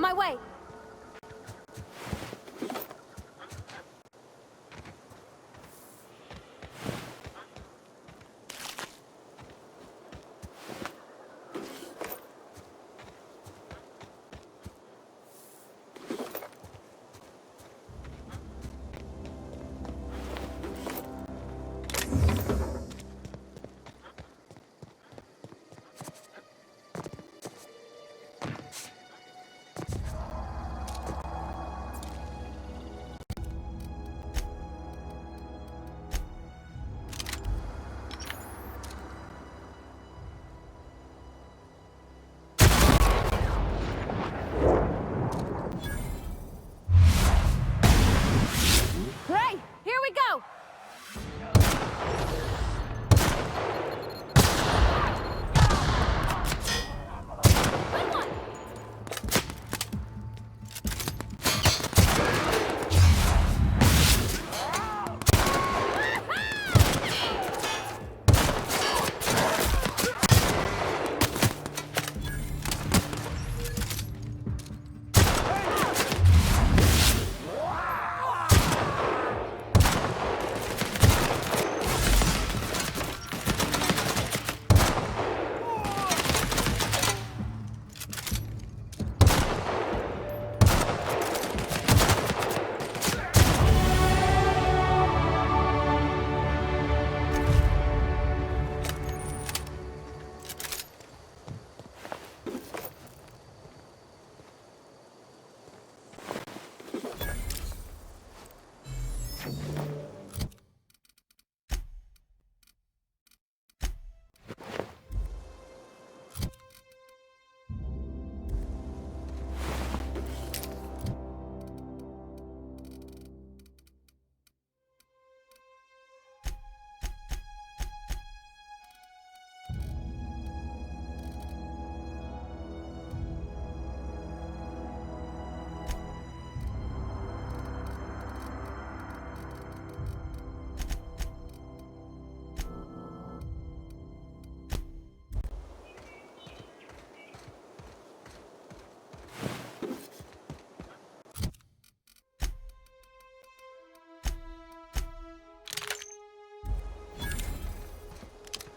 my way. Ray, here we go! Good one!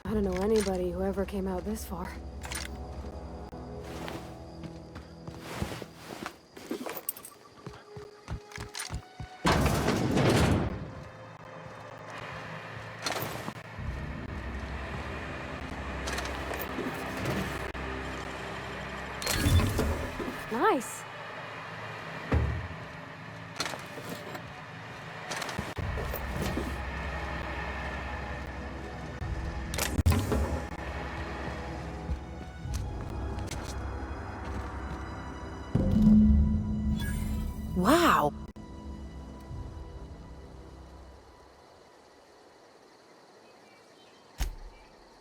I don't know anybody who ever came out this far. Nice. Wow!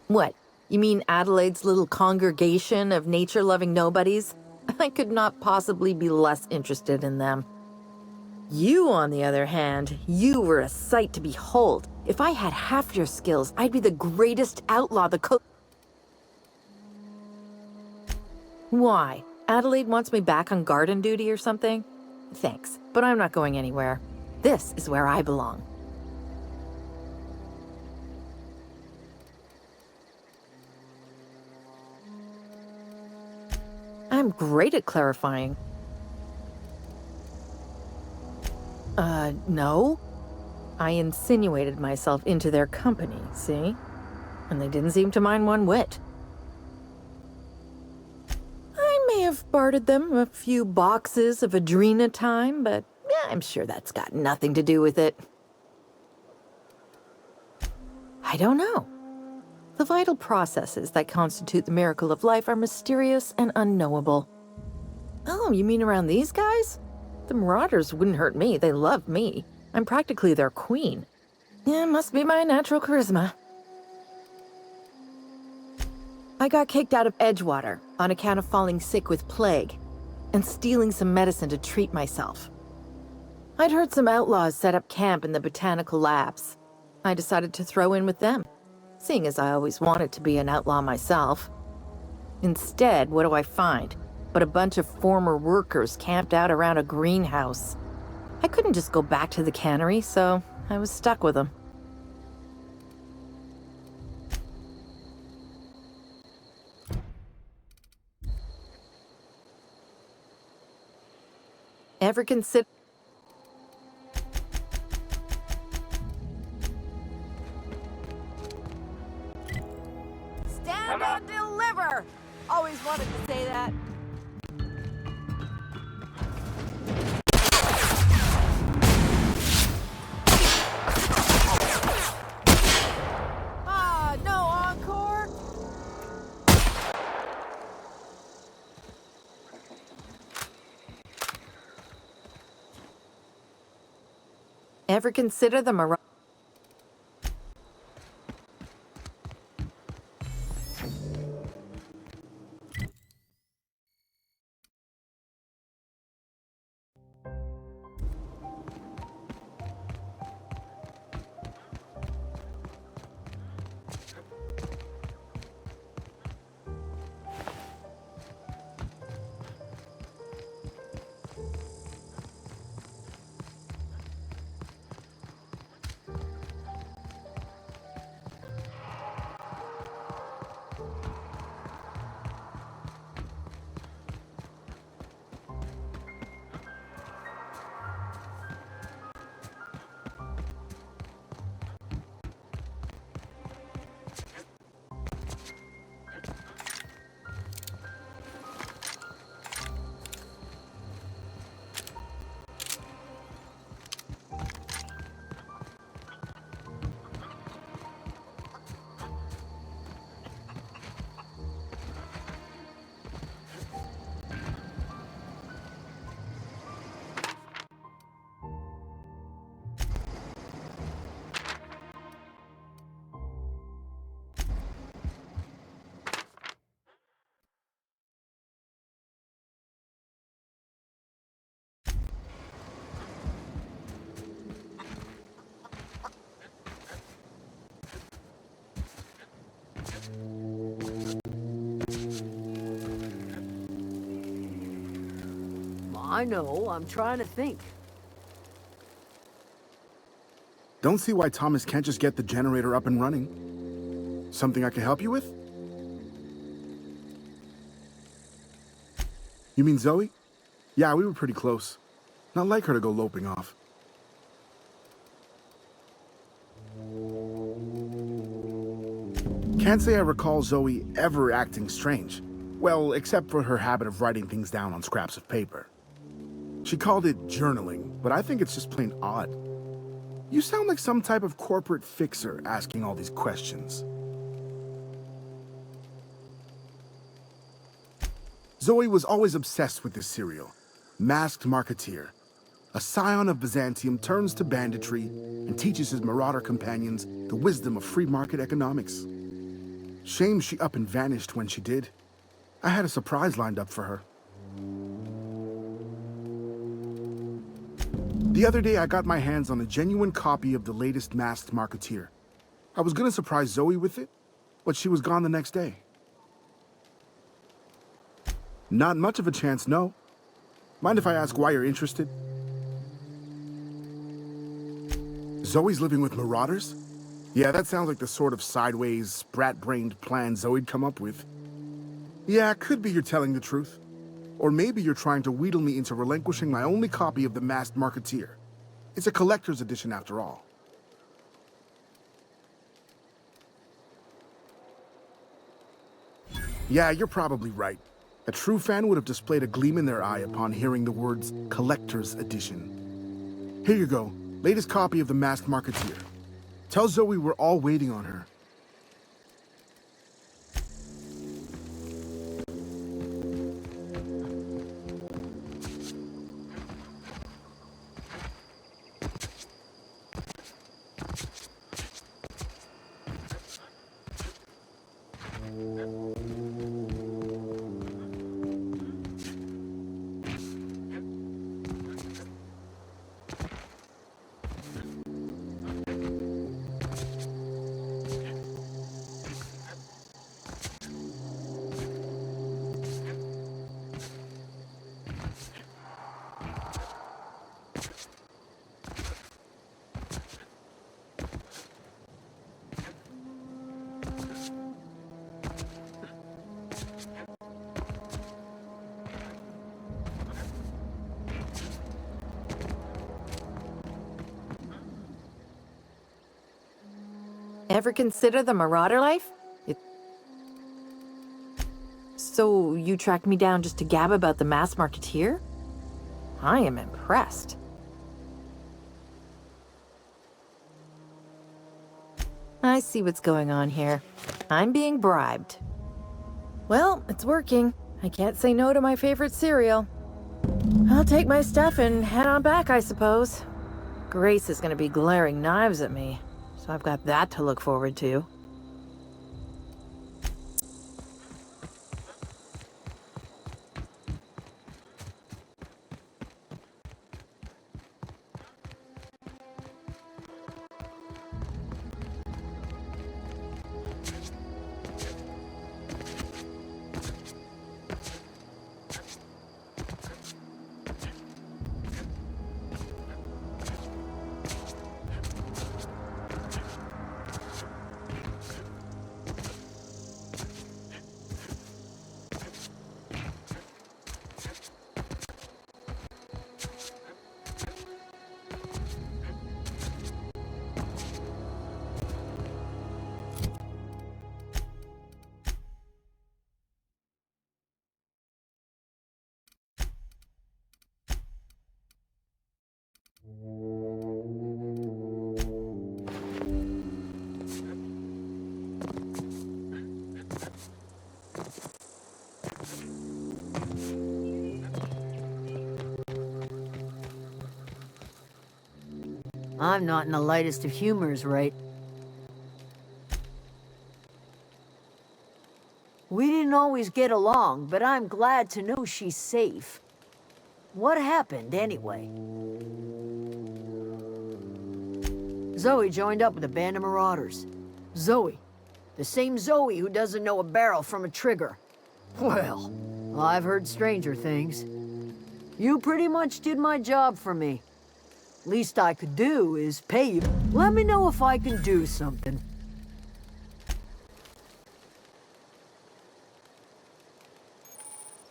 What? You mean Adelaide's little congregation of nature-loving nobodies? I could not possibly be less interested in them. You, on the other hand, you were a sight to behold. If I had half your skills, I'd be the greatest outlaw the Why? Adelaide wants me back on garden duty or something? Thanks, but I'm not going anywhere. This is where I belong. I'm great at clarifying. No. I insinuated myself into their company, see? And they didn't seem to mind one whit. I may have bartered them a few boxes of Adrena time, but yeah, I'm sure that's got nothing to do with it. I don't know. The vital processes that constitute the miracle of life are mysterious and unknowable. Oh, you mean around these guys? The Marauders wouldn't hurt me. They love me. I'm practically their queen. Yeah, must be my natural charisma. I got kicked out of Edgewater on account of falling sick with plague and stealing some medicine to treat myself. I'd heard some outlaws set up camp in the botanical labs. I decided to throw in with them, seeing as I always wanted to be an outlaw myself. Instead, what do I find? but a bunch of former workers camped out around a greenhouse. I couldn't just go back to the cannery, so I was stuck with them. Ever consider... Stand and deliver! Always wanted to say that. Ah, no encore? Ever consider the Mar... I know, I'm trying to think. Don't see why Thomas can't just get the generator up and running. Something I can help you with? You mean Zoe? Yeah, we were pretty close. Not like her to go loping off. Can't say I recall Zoe ever acting strange. Well, except for her habit of writing things down on scraps of paper. She called it journaling, but I think it's just plain odd. You sound like some type of corporate fixer asking all these questions. Zoe was always obsessed with this serial, Masked Marketeer. A scion of Byzantium turns to banditry and teaches his marauder companions the wisdom of free market economics. Shame she up and vanished when she did. I had a surprise lined up for her. The other day, I got my hands on a genuine copy of the latest Masked Marketeer. I was gonna surprise Zoe with it, but she was gone the next day. Not much of a chance, no. Mind if I ask why you're interested? Zoe's living with marauders? Yeah, that sounds like the sort of sideways, sprat-brained plan Zoe'd come up with. Yeah, could be you're telling the truth. Or maybe you're trying to wheedle me into relinquishing my only copy of the Masked Marketeer. It's a collector's edition after all. Yeah, you're probably right. A true fan would have displayed a gleam in their eye upon hearing the words collector's edition. Here you go, latest copy of the Masked Marketeer. Tell Zoe we're all waiting on her. Ever consider the Marauder life? So you tracked me down just to gab about the mass marketeer? I am impressed. I see what's going on here. I'm being bribed. Well, it's working. I can't say no to my favorite cereal. I'll take my stuff and head on back, I suppose. Grace is gonna be glaring knives at me, so I've got that to look forward to. I'm not in the lightest of humors, right? We didn't always get along, but I'm glad to know she's safe. What happened, anyway? Zoe joined up with a band of marauders. Zoe. The same Zoe who doesn't know a barrel from a trigger. Well, I've heard stranger things. You pretty much did my job for me. Least I could do is pay you. Let me know if I can do something.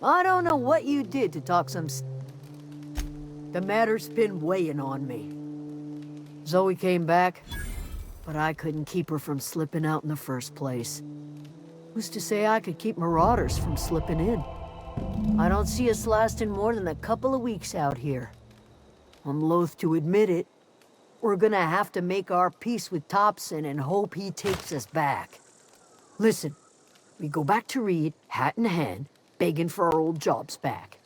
I don't know what you did to talk some The matter's been weighing on me. Zoe came back, but I couldn't keep her from slipping out in the first place. Who's to say I could keep marauders from slipping in? I don't see us lasting more than a couple of weeks out here. I'm loath to admit it. We're gonna have to make our peace with Topson and hope he takes us back. Listen, we go back to Reed, hat in hand, begging for our old jobs back.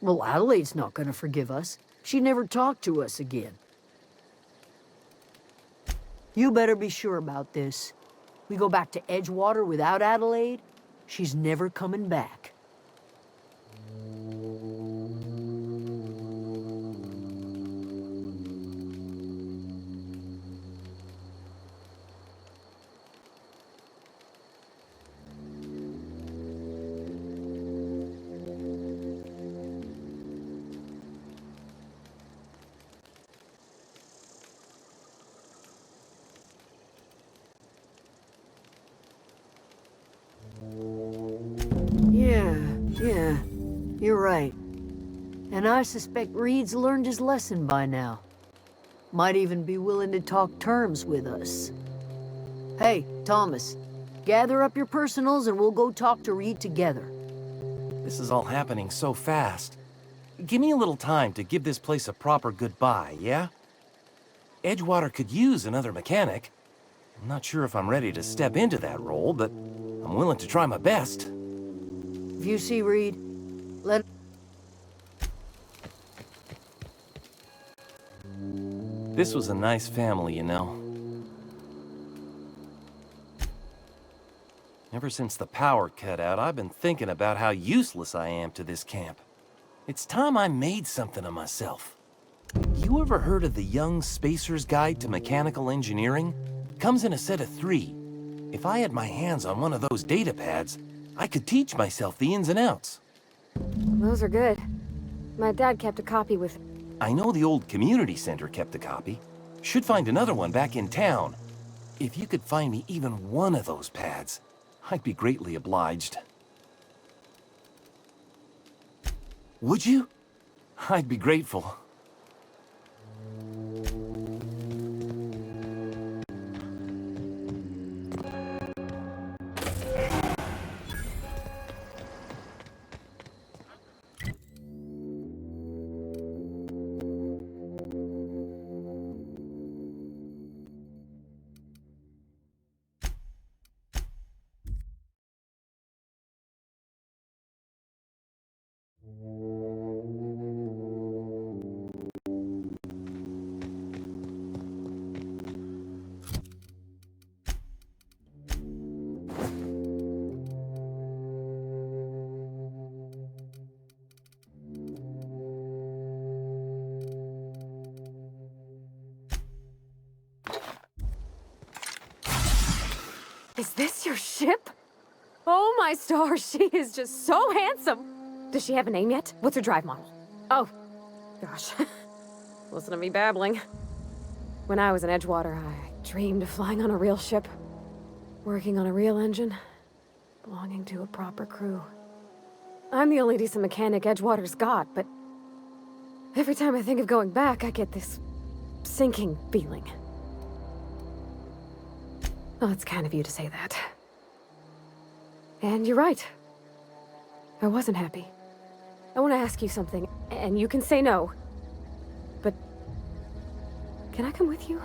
Well, Adelaide's not gonna forgive us. She never talked to us again. You better be sure about this. We go back to Edgewater without Adelaide, she's never coming back. Yeah, you're right. And I suspect Reed's learned his lesson by now. Might even be willing to talk terms with us. Hey, Thomas, gather up your personals and we'll go talk to Reed together. This is all happening so fast. Give me a little time to give this place a proper goodbye, yeah? Edgewater could use another mechanic. I'm not sure if I'm ready to step into that role, but I'm willing to try my best. If you see Reed, let... This was a nice family, you know. Ever since the power cut out, I've been thinking about how useless I am to this camp. It's time I made something of myself. You ever heard of the Young Spacer's Guide to Mechanical Engineering? Comes in a set of 3. If I had my hands on one of those data pads, I could teach myself the ins and outs. Those are good. My dad kept a copy with... I know the old community center kept a copy. Should find another one back in town. If you could find me even one of those pads, I'd be greatly obliged. Would you? I'd be grateful. Is this your ship? Oh my stars, she is just so handsome. Does she have a name yet? What's her drive model? Oh, gosh. Listen to me babbling. When I was in Edgewater, I dreamed of flying on a real ship, working on a real engine, belonging to a proper crew. I'm the only decent mechanic Edgewater's got, but every time I think of going back, I get this sinking feeling. Well, it's kind of you to say that. And you're right. I wasn't happy. I want to ask you something, and you can say no. But can I come with you?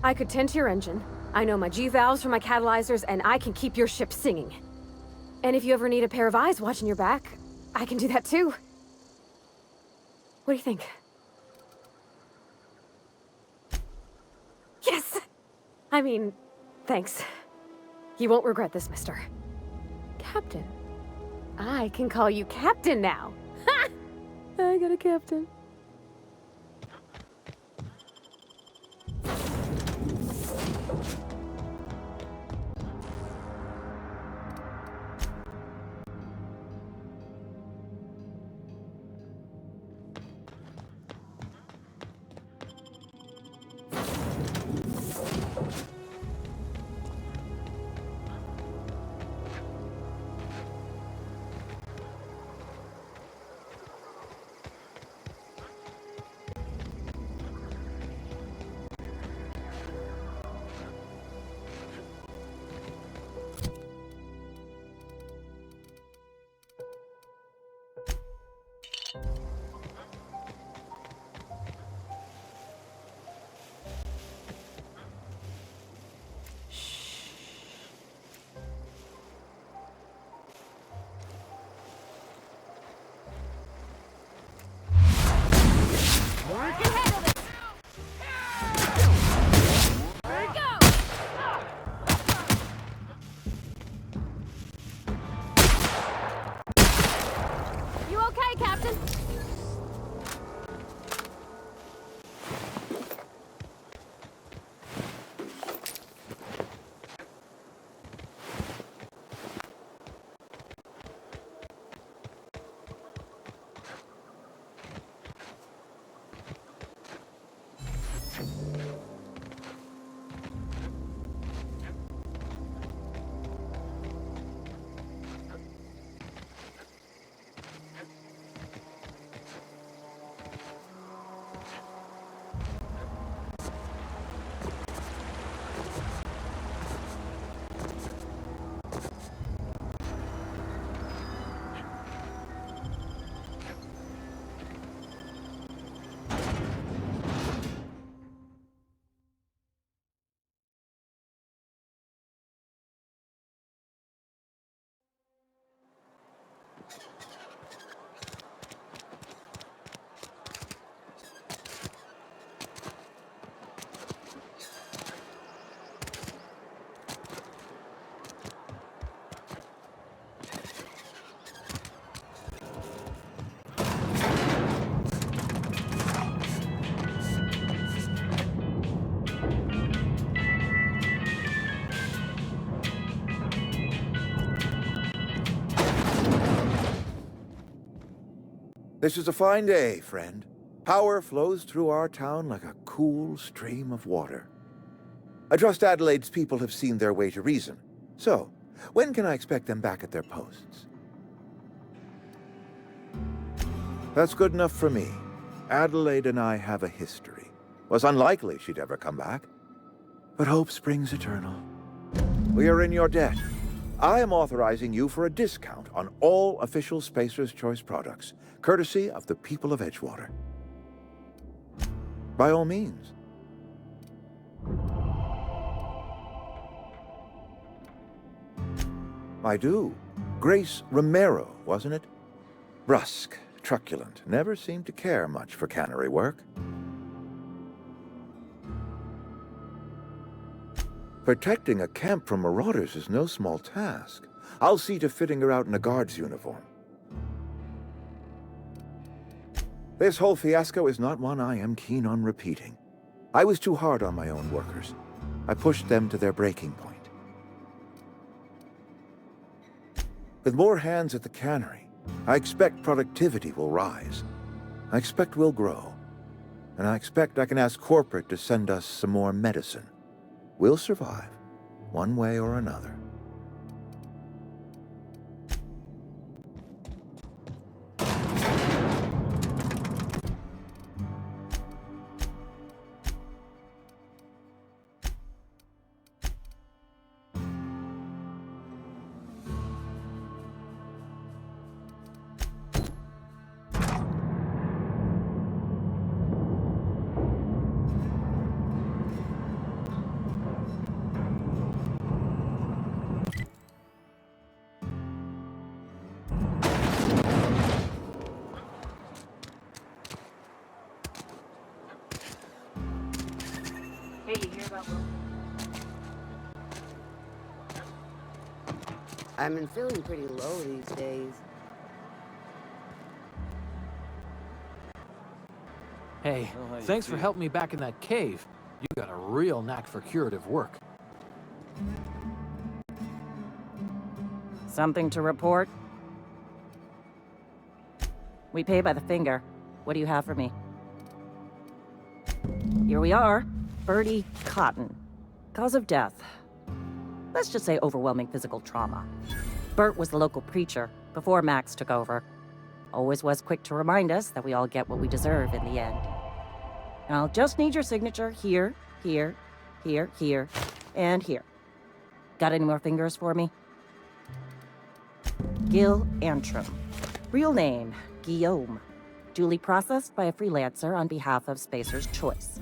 I could tend to your engine. I know my G-valves for my catalyzers, and I can keep your ship singing. And if you ever need a pair of eyes watching your back, I can do that too. What do you think? Yes! I mean, thanks. You won't regret this, mister. Captain. I can call you Captain now. Ha! I got a captain. You okay, Captain? This is a fine day, friend. Power flows through our town like a cool stream of water. I trust Adelaide's people have seen their way to reason. So, when can I expect them back at their posts? That's good enough for me. Adelaide and I have a history. Was unlikely she'd ever come back. But hope springs eternal. We are in your debt. I am authorizing you for a discount on all official Spacer's Choice products, courtesy of the people of Edgewater. By all means. I do. Grace Romero, wasn't it? Brusque, truculent, never seemed to care much for cannery work. Protecting a camp from marauders is no small task. I'll see to fitting her out in a guard's uniform. This whole fiasco is not one I am keen on repeating. I was too hard on my own workers. I pushed them to their breaking point. With more hands at the cannery, I expect productivity will rise. I expect we'll grow. And I expect I can ask corporate to send us some more medicine. We'll survive, one way or another. I've been feeling pretty low these days. Hey, thanks for helping me back in that cave. You got a real knack for curative work. Something to report? We pay by the finger. What do you have for me? Here we are. Bertie Cotton. Cause of death. Let's just say overwhelming physical trauma. Bert was the local preacher before Max took over. Always was quick to remind us that we all get what we deserve in the end. I'll just need your signature here, here, here, here, and here. Got any more fingers for me? Gil Antrim. Real name, Guillaume. Duly processed by a freelancer on behalf of Spacer's Choice.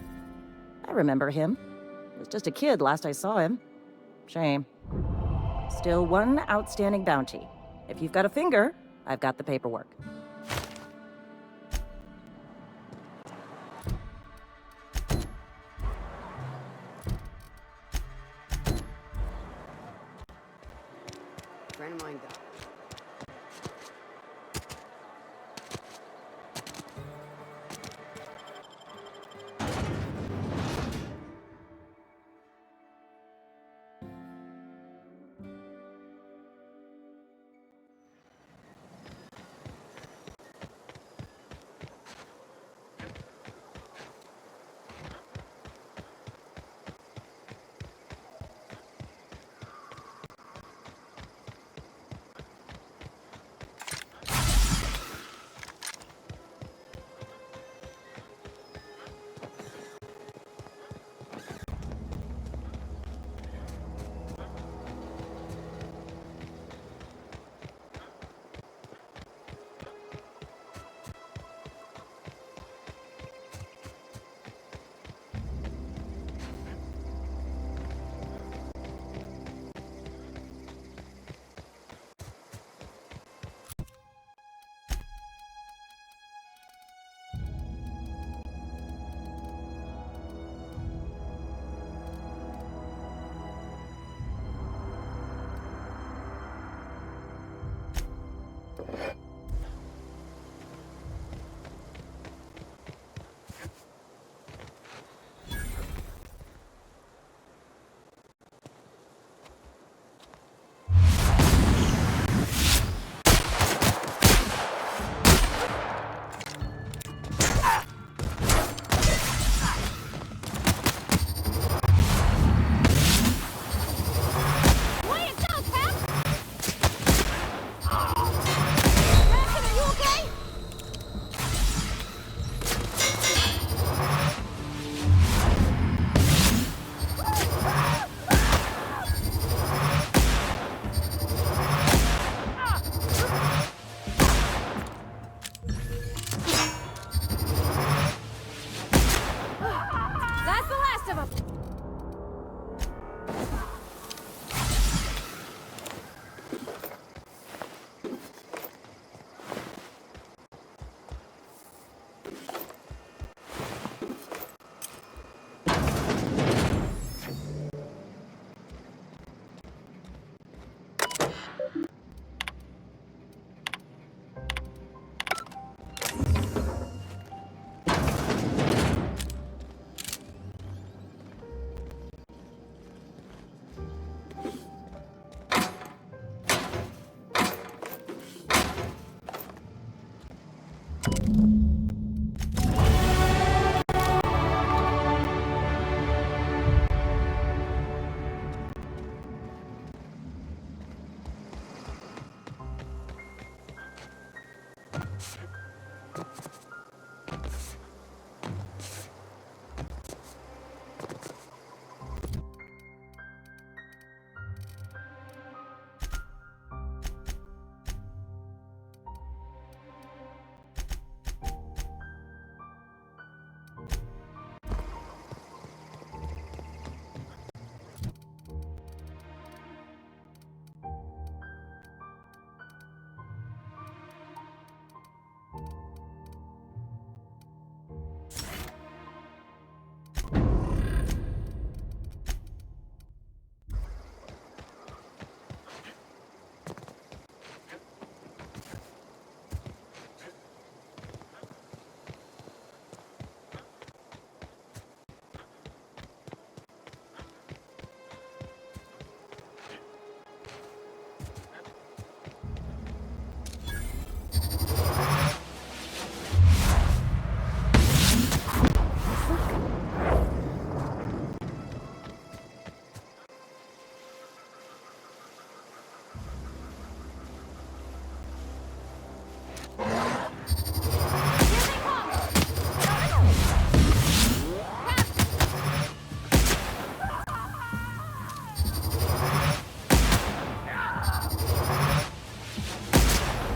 I remember him. Was just a kid last I saw him. Shame. Still one outstanding bounty. If you've got a finger, I've got the paperwork. Friend of mine died.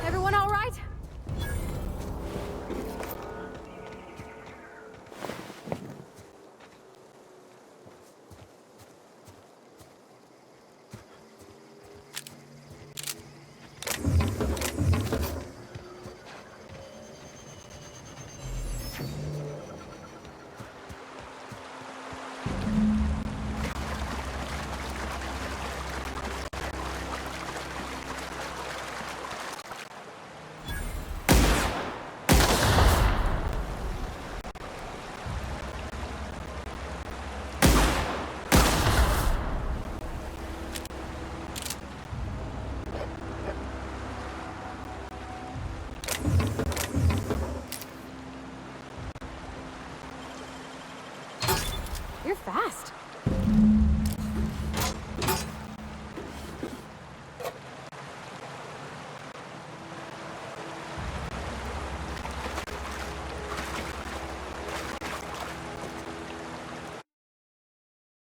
Everyone all right? You're fast.